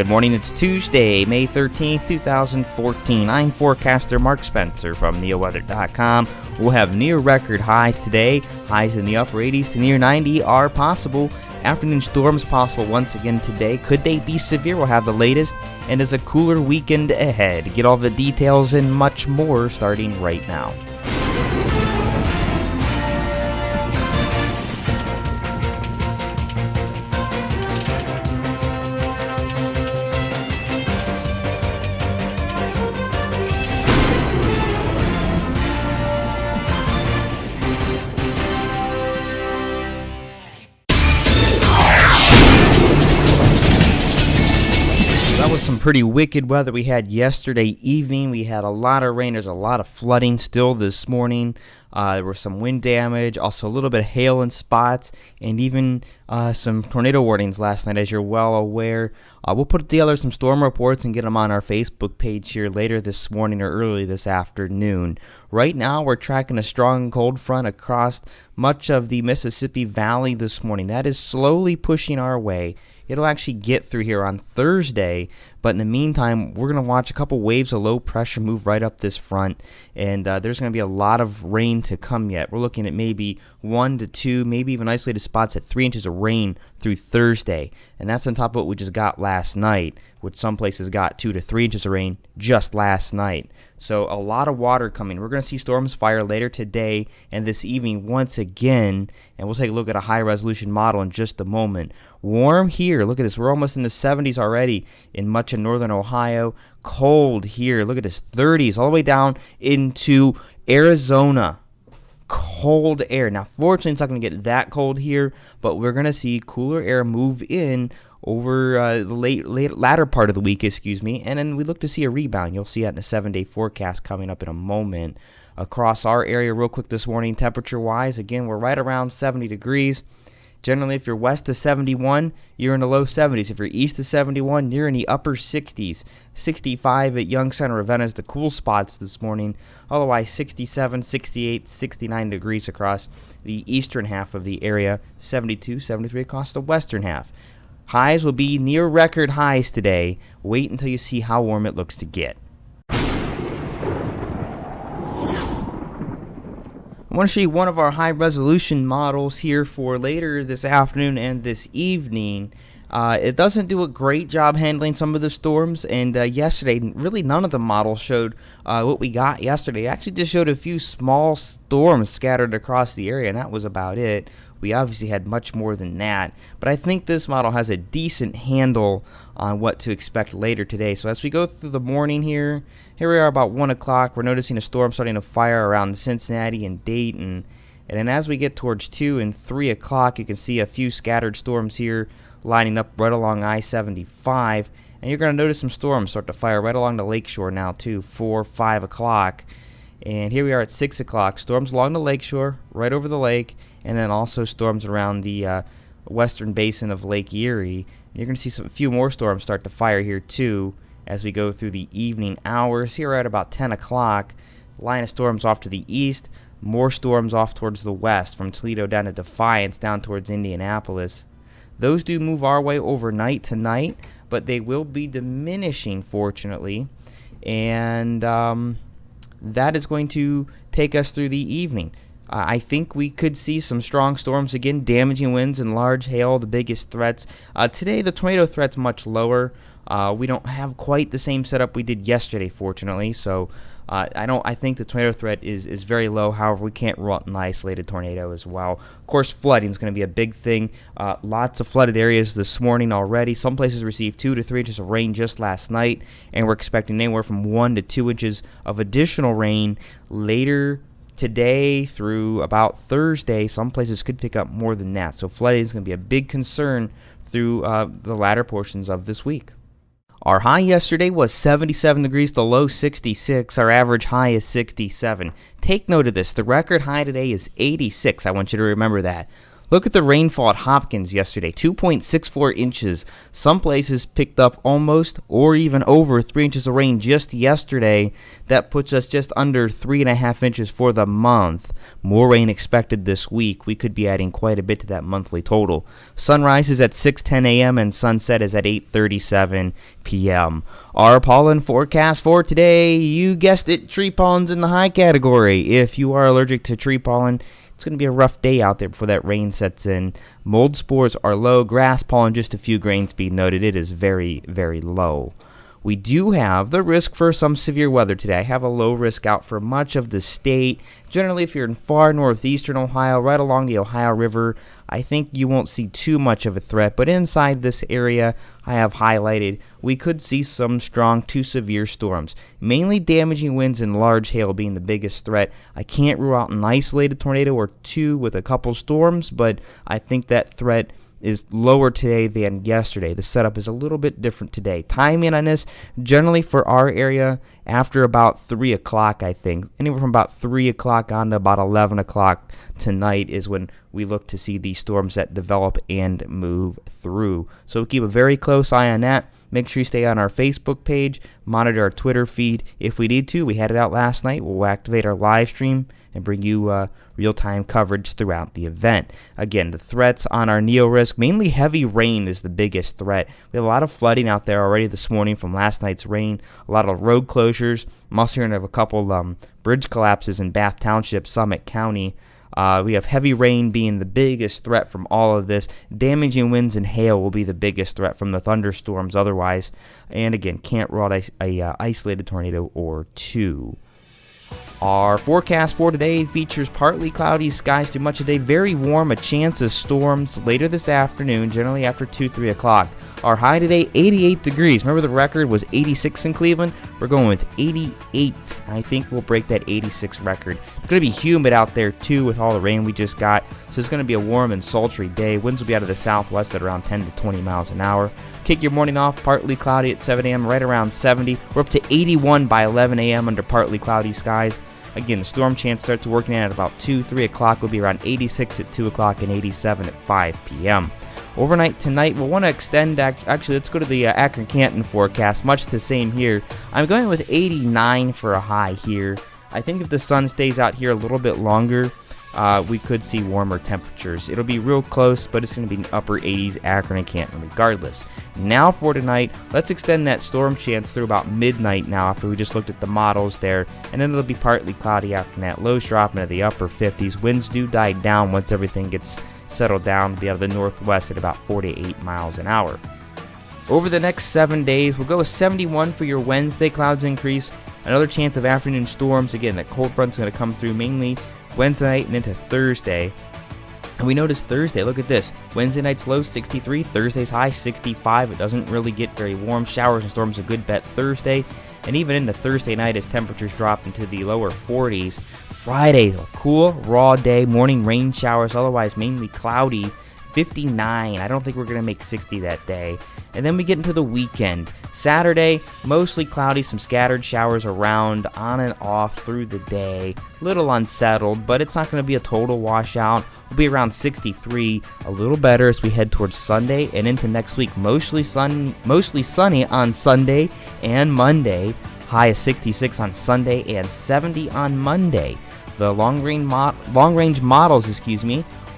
Good morning, it's Tuesday, May 13th, 2014. I'm forecaster Mark Spencer from NeoWeather.com. We'll have near record highs today. Highs in the upper 80s to near 90 are possible. Afternoon storms possible once again today. Could they be severe? We'll have the latest, and is a cooler weekend ahead. Get all the details and much more starting right now. That was some pretty wicked weather we had yesterday evening. We had a lot of rain. There's a lot of flooding still this morning. There was some wind damage, also a little bit of hail in spots, and even some tornado warnings last night, as you're well aware. We'll put together some storm reports and get them on our Facebook page here later this morning or early this afternoon. Right now, we're tracking a strong cold front across much of the Mississippi Valley this morning. That is slowly pushing our way. It'll actually get through here on Thursday, but in the meantime, we're going to watch a couple waves of low pressure move right up this front, and there's going to be a lot of rain to come yet. We're looking at maybe 1 to 2, maybe even isolated spots at 3 inches of rain through Thursday, and that's on top of what we just got last night, which some places got 2 to 3 inches of rain just last night. So a lot of water coming. We're going to see storms fire later today and this evening once again, and we'll take a look at a high-resolution model in just a moment. Warm here. Look at this. We're almost in the 70s already in much of northern Ohio. Cold here. Look at this. 30s all the way down into Arizona. Cold air. Now, fortunately, it's not going to get that cold here, but we're going to see cooler air move in over the latter part of the week, and then we look to see a rebound. You'll see that in the 7-day forecast coming up in a moment. Across our area real quick this morning, temperature-wise, again, we're right around 70 degrees. Generally, if you're west of 71, you're in the low 70s. If you're east of 71, you're in the upper 60s. 65 at Young Center, Ravenna is the cool spots this morning. Otherwise, 67, 68, 69 degrees across the eastern half of the area. 72, 73 across the western half. Highs will be near record highs today. Wait until you see how warm it looks to get. I want to show you one of our high-resolution models here for later this afternoon and this evening. It doesn't do a great job handling some of the storms, and yesterday, really none of the models showed what we got yesterday. It actually just showed a few small storms scattered across the area, and that was about it. We obviously had much more than that, but I think this model has a decent handle on what to expect later today. So as we go through the morning here we are about 1 o'clock. We're noticing a storm starting to fire around Cincinnati and Dayton. And then as we get towards 2 and 3 o'clock, you can see a few scattered storms here lining up right along I-75. And you're going to notice some storms start to fire right along the lakeshore now too, 4, 5 o'clock. And here we are at 6 o'clock. Storms along the lakeshore, right over the lake, and then also storms around the western basin of Lake Erie. You're going to see a few more storms start to fire here too as we go through the evening hours. Here at about 10 o'clock, line of storms off to the east, more storms off towards the west from Toledo down to Defiance down towards Indianapolis. Those do move our way overnight tonight, but they will be diminishing, fortunately, and that is going to take us through the evening. I think we could see some strong storms again, damaging winds and large hail, the biggest threats. Today, the tornado threat's much lower. We don't have quite the same setup we did yesterday, fortunately. So I think the tornado threat is very low. However, we can't rule out an isolated tornado as well. Of course, flooding is going to be a big thing. Lots of flooded areas this morning already. Some places received 2 to 3 inches of rain just last night, and we're expecting anywhere from 1 to 2 inches of additional rain later today through about Thursday. Some places could pick up more than that. So flooding is going to be a big concern through the latter portions of this week. Our high yesterday was 77 degrees, the low 66. Our average high is 67. Take note of this. The record high today is 86. I want you to remember that. Look at the rainfall at Hopkins yesterday, 2.64 inches. Some places picked up almost or even over 3 inches of rain just yesterday. That puts us just under 3.5 inches for the month. More rain expected this week. We could be adding quite a bit to that monthly total. Sunrise is at 6:10 a.m. and sunset is at 8:37 p.m. Our pollen forecast for today, you guessed it, tree pollen's in the high category. If you are allergic to tree pollen, it's going to be a rough day out there before that rain sets in. Mold spores are low. Grass pollen, just a few grains being noted. It is very, very low. We do have the risk for some severe weather today. I have a low risk out for much of the state. Generally, if you're in far northeastern Ohio, right along the Ohio River, I think you won't see too much of a threat. But inside this area, I have highlighted, we could see some strong to severe storms. Mainly damaging winds and large hail being the biggest threat. I can't rule out an isolated tornado or two with a couple storms, but I think that threat is lower today than yesterday. The setup is a little bit different today. Timing on this, generally for our area, after about 3 o'clock, I think. Anywhere from about 3 o'clock on to about 11 o'clock tonight is when we look to see these storms that develop and move through. So keep a very close eye on that. Make sure you stay on our Facebook page, monitor our Twitter feed. If we need to, we had it out last night. We'll activate our live stream and bring you real-time coverage throughout the event. Again, the threats on our NEO risk, mainly heavy rain is the biggest threat. We have a lot of flooding out there already this morning from last night's rain, a lot of road closures. I'm also hearing of a couple bridge collapses in Bath Township, Summit County. We have heavy rain being the biggest threat from all of this. Damaging winds and hail will be the biggest threat from the thunderstorms otherwise. And again, can't rule out a isolated tornado or two. Our forecast for today features partly cloudy skies through much of the day, very warm, a chance of storms later this afternoon, generally after 3 o'clock. Our high today, 88 degrees. Remember the record was 86 in Cleveland? We're going with 88. I think we'll break that 86 record. It's going to be humid out there too with all the rain we just got, so it's going to be a warm and sultry day. Winds will be out of the southwest at around 10 to 20 miles an hour. Kick your morning off, partly cloudy at 7 a.m., right around 70. We're up to 81 by 11 a.m. under partly cloudy skies. Again, the storm chance starts working in at about 3 o'clock. Will be around 86 at 2 o'clock and 87 at 5 p.m. Overnight tonight, we'll want to extend, actually, let's go to the Akron-Canton forecast. Much the same here. I'm going with 89 for a high here. I think if the sun stays out here a little bit longer, we could see warmer temperatures. It'll be real close, but it's going to be upper 80s, Akron and Canton regardless. Now for tonight, let's extend that storm chance through about midnight now after we just looked at the models there, and then it'll be partly cloudy after that. Lows drop into the upper 50s. Winds do die down once everything gets settled down to be out of the northwest at about 48 miles an hour. Over the next 7 days, we'll go with 71 for your Wednesday. Clouds increase. Another chance of afternoon storms. Again, that cold front's going to come through mainly Wednesday night and into Thursday. And we notice Thursday, look at this. Wednesday night's low 63, Thursday's high 65. It doesn't really get very warm. Showers and storms a good bet Thursday. And even into Thursday night as temperatures drop into the lower 40s. Friday, a cool, raw day. Morning rain showers, otherwise mainly cloudy. 59. I don't think we're going to make 60 that day. And then we get into the weekend. Saturday, mostly cloudy, some scattered showers around, on and off through the day. Little unsettled, but it's not going to be a total washout. We'll be around 63, a little better as we head towards Sunday and into next week. Mostly sunny on Sunday and Monday. High of 66 on Sunday and 70 on Monday. The long-range models,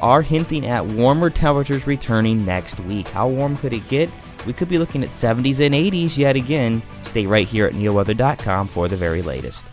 are hinting at warmer temperatures returning next week. How warm could it get? We could be looking at 70s and 80s yet again. Stay right here at neoweather.com for the very latest.